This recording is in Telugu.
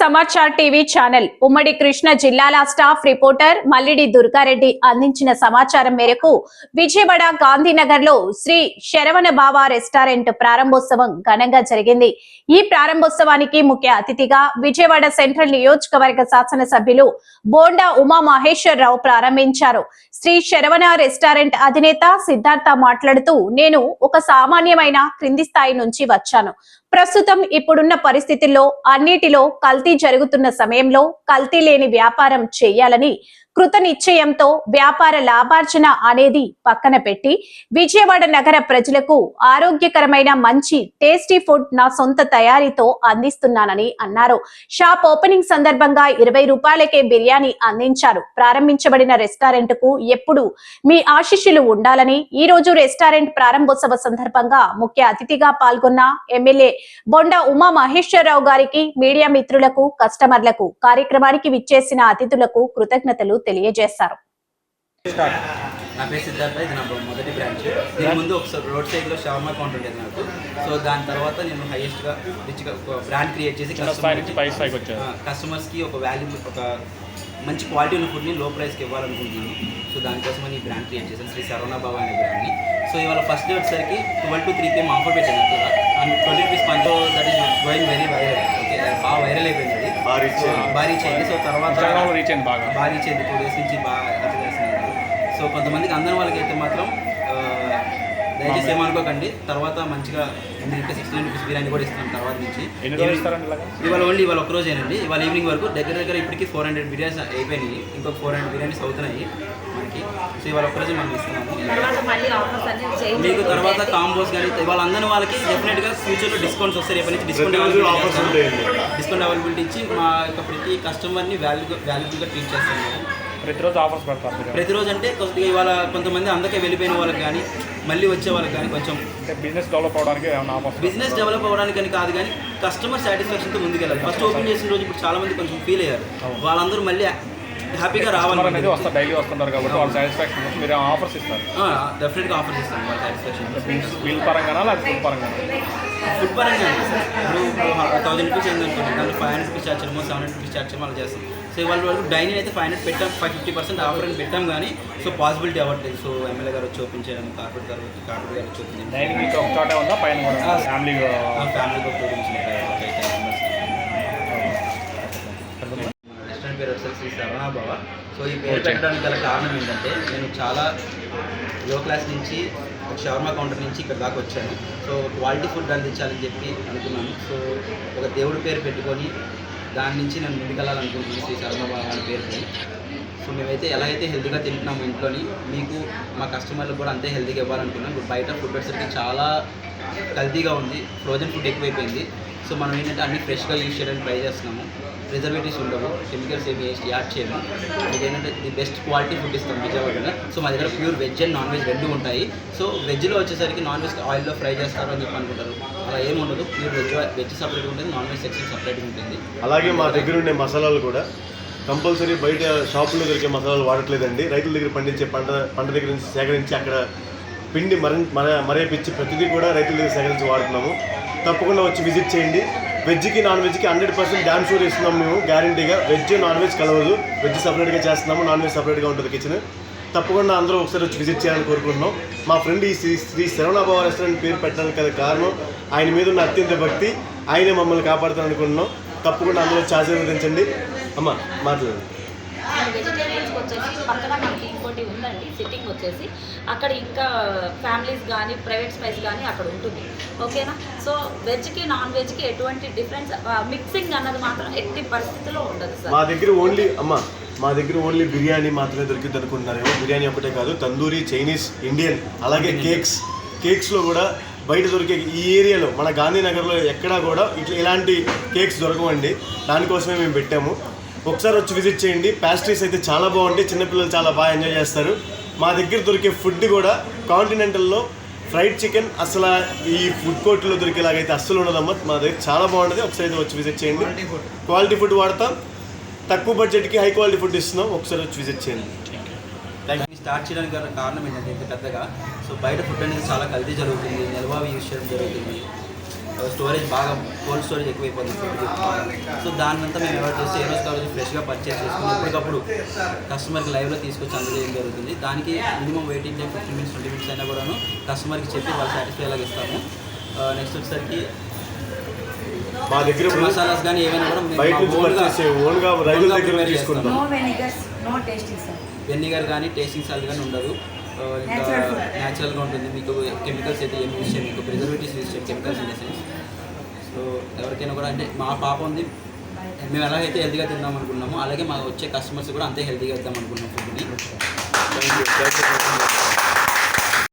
సమాచార్ టీవీ ఛానల్ ఉమ్మడి కృష్ణ జిల్లాల స్టాఫ్ రిపోర్టర్ మల్లిడి దుర్గారెడ్డి అందించిన సమాచారం మేరకు విజయవాడ గాంధీనగర్ లో శ్రీ శరవణ బావ రెస్టారెంట్ ప్రారంభోత్సవం ఘనంగా జరిగింది. ఈ ప్రారంభోత్సవానికి ముఖ్య అతిథిగా విజయవాడ సెంట్రల్ నియోజకవర్గ శాసనసభ్యులు బోండా ఉమా మహేశ్వరరావు ప్రారంభించారు. శ్రీ శరవణ రెస్టారెంట్ అధినేత సిద్ధార్థ మాట్లాడుతూ, నేను ఒక సామాన్యమైన క్రింది స్థాయి నుంచి వచ్చాను. ప్రస్తుతం ఇప్పుడున్న పరిస్థితుల్లో అన్నిటిలో కల్తీ జరుగుతున్న సమయంలో కల్తీ లేని వ్యాపారం చేయాలని కృత నిశ్చయంతో వ్యాపార లాభార్జన అనేది పక్కన పెట్టి విజయవాడ నగర ప్రజలకు ఆరోగ్యకరమైన మంచి టేస్టీ ఫుడ్ నా సొంత తయారీతో అందిస్తున్నానని అన్నారు. షాప్ ఓపెనింగ్ సందర్భంగా 20 రూపాయలకే బిర్యానీ అందించారు. ప్రారంభించబడిన రెస్టారెంట్ కు ఎప్పుడు మీ ఆశీస్సులు ఉండాలని ఈ రోజు రెస్టారెంట్ ప్రారంభోత్సవ సందర్భంగా ముఖ్య అతిథిగా పాల్గొన్న ఎమ్మెల్యే బొండా ఉమా మహేశ్వరరావు గారికి, మీడియా మిత్రులకు, కస్టమర్లకు, కార్యక్రమానికి విచ్చేసిన అతిథులకు కృతజ్ఞతలు తెలియజేశారు. నా పేరు సిద్ధార్థ, ఇది నా మొదటి బ్రాంచ్. దీని ముందు ఒకసారి రోడ్ సైడ్లో షవర్మా కౌంటర్ ఉండేది నాకు. సో దాని తర్వాత నేను హైయెస్ట్గా రిచ్గా ఒక బ్రాండ్ క్రియేట్ చేసి కస్టమర్స్కి ఒక వాల్యూ, ఒక మంచి క్వాలిటీ ఉన్న ఫుడ్ని లో ప్రైస్కి ఇవ్వాలనుకుంటున్నాను. సో దానికోసం ఈ బ్రాండ్ క్రియేట్ చేశాను, శ్రీ శరవణ బావ అనే బ్రాండ్ని. సో ఇవాళ ఫస్ట్ డే వచ్చేసరికి 12 to 3 PM ఆఫర్ పెట్టాను కూడా. అండ్ 20 రూపీస్ పంచో that is going very viral. Okay, బాగా వైరల్ అయిపోయింది, అది బాగా రీచ్ అయింది. సో తర్వాత బాగా రీచ్ అయింది, 2 days నుంచి బాగా చేస్తున్నారు. సో కొంతమందికి అందరి వాళ్ళకి అయితే మాత్రం దయచేసి ఏమనుకోకండి, తర్వాత మంచిగా 16 రూపీస్ బిర్యానీ కూడా ఇస్తున్నాం తర్వాత నుంచి. ఇవాళ ఒక రోజేనండి, ఇవాళ ఈవినింగ్ వరకు దగ్గర ఇప్పటికీ 400 బిర్యానీస్ అయిపోయినాయి, ఇంకొక 400 బిర్యానీస్ అవుతున్నాయి మనకి. సో ఇవాళ ఒక్కరోజు మనం ఇస్తున్నాము. మీకు తర్వాత కాంబోస్ కానీ ఇవాళ అందరి వాళ్ళకి డెఫినెట్గా ఫ్యూచర్లో డిస్కౌంట్స్ వస్తాయి. రేపటి నుంచి డిస్కౌంట్ అవైలబిలిటీ ఇచ్చి మా యొక్క ప్రతి కస్టమర్ని వాల్యుబుల్గా ట్రీట్ చేస్తున్నాము. ప్రతిరోజు ఆఫర్స్ పెడతారు. ప్రతిరోజు అంటే కొద్దిగా ఇవాళ కొంతమంది అందరికీ వెళ్ళిపోయిన వాళ్ళకి కానీ మళ్ళీ వచ్చే వాళ్ళకి కానీ కొంచెం బిజినెస్ డెవలప్ అవడానికి బిజినెస్ డెవలప్ అవ్వడానికి అని కాదు, కానీ కస్టమర్ సాటిస్ఫాక్షన్తో ముందుకెళ్ళాలి. ఫస్ట్ ఓపెన్ చేసిన రోజు ఇప్పుడు చాలా మంది కొంచెం ఫీల్ అయ్యారు, వాళ్ళందరూ మళ్ళీ హ్యాపీగా రావాలనేది వస్తారు, డైలీ వస్తుంటారు కాబట్టి వాళ్ళ సాటిస్ఫాక్షన్ మీరు ఆఫర్స్ ఇస్తారు. డెఫినెట్గా ఆఫర్స్ ఇస్తాను వాళ్ళ సాటిస్ఫాక్షన్. బిల్ పరంగానా లేదా ఫుడ్ పరంగా? ఫుడ్ పరంగా ఇప్పుడు 1000 రూపీస్ అయిందనుకోండి, దాంట్లో 500 రూపీస్ ఛార్జ్ చేయమో 700 రూపీస్ ఛార్జ్ చేయమో అలా చేస్తాం. సో ఇవాళ వరకు డైనింగ్ అయితే 500 పెట్టాం, 50% ఆఫర్ అని పెట్టాం, కానీ సో పాసిబిలిటీ అవ్వట్లేదు. సో ఎమ్మెల్యే గారు వచ్చి ఓపెన్ చేయడం, కార్పొరేట్ గారు వచ్చి ఓపెన్ చేయడం. డైనింగ్ ఒక చోట ఉందా పైన ఫ్యామిలీగా రెస్టారెంట్ పేరు వచ్చేసి శ్రీ శరవణ బావ. సో ఈ పేరు పెట్టడానికి గల కారణం ఏంటంటే, నేను చాలా లో క్లాస్ నుంచి ఒక షవర్మా కౌంటర్ నుంచి ఇక్కడ దాకా వచ్చాను. సో క్వాలిటీ ఫుడ్ అందించాలని చెప్పి అనుకున్నాను. సో ఒక దేవుడి పేరు పెట్టుకొని దాని నుంచి నేను ముందుకెళ్ళాలనుకుంటున్నాను, శ్రీ శరవణ బావ అనే పేరుకి. సో మేమైతే ఎలాగైతే హెల్తీగా తింటున్నాము ఇంట్లోని, మీకు మా కస్టమర్లకు కూడా అంతే హెల్తీగా ఇవ్వాలనుకున్నాం. ఇప్పుడు బయట ఫుడ్ వచ్చేసరికి చాలా కల్తీగా ఉంది, ఫ్రోజన్ ఫుడ్ ఎక్కువైపోయింది. సో మనం ఏంటంటే అన్ని ఫ్రెష్గా యూజ్ చేయడానికి ట్రై చేస్తున్నాము. ప్రిజర్వేటివ్స్ ఉండవు, కెమికల్స్ ఏమి యాడ్ చేయము. మీకు ఏంటంటే ది బెస్ట్ క్వాలిటీ ఫుడ్ ఇస్తాం విజయవాడలో. సో మా దగ్గర pure veg and non veg రెండు ఉంటాయి. సో వెజ్లో వచ్చేసరికి నాన్ వెజ్ ఆయిల్లో ఫ్రై చేస్తారు అని చెప్పి అనుకుంటారు, అలా ఏమి ఉండదు. ప్యూర్ వెజ్ సపరేట్గా ఉంటుంది, నాన్ వెజ్ సెక్షన్ సపరేట్గా ఉంటుంది. అలాగే మా దగ్గర ఉండే మసాలాలు కూడా కంపల్సరీ బయట షాపుల్లో దొరికే మసాలాలు వాడట్లేదండి. రైతుల దగ్గర పండించే పంట దగ్గర నుంచి సేకరించి అక్కడ పిండి మరేపించి ప్రతిదీ కూడా రైతుల దగ్గర సేకరించి వాడుతున్నాము. తప్పకుండా వచ్చి విజిట్ చేయండి. వెజ్కి నాన్ వెజ్కి 100% డ్యామ్ షూర్ ఇస్తున్నాము మేము, గ్యారంటీగా. వెజ్ నాన్ వెజ్ కలవదు, వెజ్ సపరేట్గా చేస్తున్నాము, నాన్ వెజ్ సపరేట్గా ఉంటుంది కిచెన్. తప్పకుండా అందరూ ఒకసారి వచ్చి విజిట్ చేయాలని కోరుకుంటున్నాం. మా ఫ్రెండ్ ఈ శ్రీ శరవణ బావ రెస్టారెంట్ పేరు పెట్టడానికి కదా కారణం, ఆయన మీద ఉన్న అత్యంత భక్తి, ఆయనే మమ్మల్ని కాపాడుతాను అనుకుంటున్నాం. తప్పకుండా అందరూ వచ్చి ఆశీర్వదించండి. అమ్మ మాట్లాడండి. వెజిటేరియన్స్కి వచ్చేసి పక్కన మనకి ఇంకోటి ఉందండి సిట్టింగ్ వచ్చేసి, అక్కడ ఇంకా ఫ్యామిలీస్ కానీ ప్రైవేట్ స్పైస్ కానీ అక్కడ ఉంటుంది. ఓకేనా? సో వెజ్కి నాన్ వెజ్కి ఎటువంటి డిఫరెన్స్ మిక్సింగ్ అన్నది మాత్రం ఎట్టి పరిస్థితిలో ఉండదు సార్. మా దగ్గర ఓన్లీ బిర్యానీ మాత్రమే దొరికింది అనుకుంటున్నారేమో. బిర్యానీ ఒకటే కాదు, తందూరి, చైనీస్, ఇండియన్, అలాగే కేక్స్లో కూడా బయట దొరికే ఈ ఏరియాలో మన గాంధీనగర్లో ఎక్కడా కూడా ఇలాంటి కేక్స్ దొరకవండి. దానికోసమే మేము పెట్టాము. ఒకసారి వచ్చి విజిట్ చేయండి. ప్యాస్ట్రీస్ అయితే చాలా బాగుంటాయి, చిన్నపిల్లలు చాలా బాగా ఎంజాయ్ చేస్తారు. మా దగ్గర దొరికే ఫుడ్ కూడా కాంటినెంటల్లో ఫ్రైడ్ చికెన్ అసలు ఈ ఫుడ్ కోర్ట్లో దొరికేలాగైతే అస్సలు ఉండదమ్మా. మా దగ్గర చాలా బాగుంటుంది. ఒకసారి అయితే వచ్చి విజిట్ చేయండి. క్వాలిటీ ఫుడ్ వాడతాం, తక్కువ బడ్జెట్కి హై క్వాలిటీ ఫుడ్ ఇస్తున్నాం. ఒకసారి వచ్చి విజిట్ చేయండి. స్టార్ట్ చేయడానికి కారణం ఏంటంటే ఇంత పెద్దగా, సో బయట ఫుడ్ అనేది చాలా కల్తీ జరుగుతుంది, నిల్వ యూజ్ చేయడం జరుగుతుంది. స్టోరేజ్ బాగా కోల్డ్ స్టోరేజ్ ఎక్కువైపోతుంది ఫుడ్. సో దానంతా మేము ఎవరు చేస్తే ఏ రోజు కాలేజ్ ఫ్రెష్గా పర్చేస్ చేసుకుని ఎప్పటికప్పుడు కస్టమర్కి లైవ్లో తీసుకొచ్చి అందజేయడం జరుగుతుంది. దానికి minimum waiting time 15 minutes 20 minutes అయినా కూడాను కస్టమర్కి చెప్పి వాళ్ళు సాటిస్ఫై లాగా ఇస్తాము. నెక్స్ట్ వచ్చేసరికి మా దగ్గర మసాలాస్ కానీ ఏమైనా కూడా మేము బయట నుంచి పర్చేస్ ఓన్గా రైతుల దగ్గర నుంచి తీసుకుంటాం. No vinegars, no tasting salt. Vinegar కానీ టేస్టింగ్ సాల్ట్ కానీ ఉండదు. ఇంకా న్యాచురల్గా ఉంటుంది. మీకు కెమికల్స్ అయితే ఏమి యూజ్ చేయం, మీకు ప్రిజర్వేటివ్స్ యూజ్ చేయం, chemicals in the sense. So ఎవరికైనా కూడా అంటే మా పాప ఉంది, మేము ఎలాగైతే హెల్తీగా తిందాం అనుకున్నామో అలాగే మా వచ్చే కస్టమర్స్ కూడా అంతే హెల్తీగా ఇద్దాం అనుకున్నాం ఫుడ్ని. Thank you.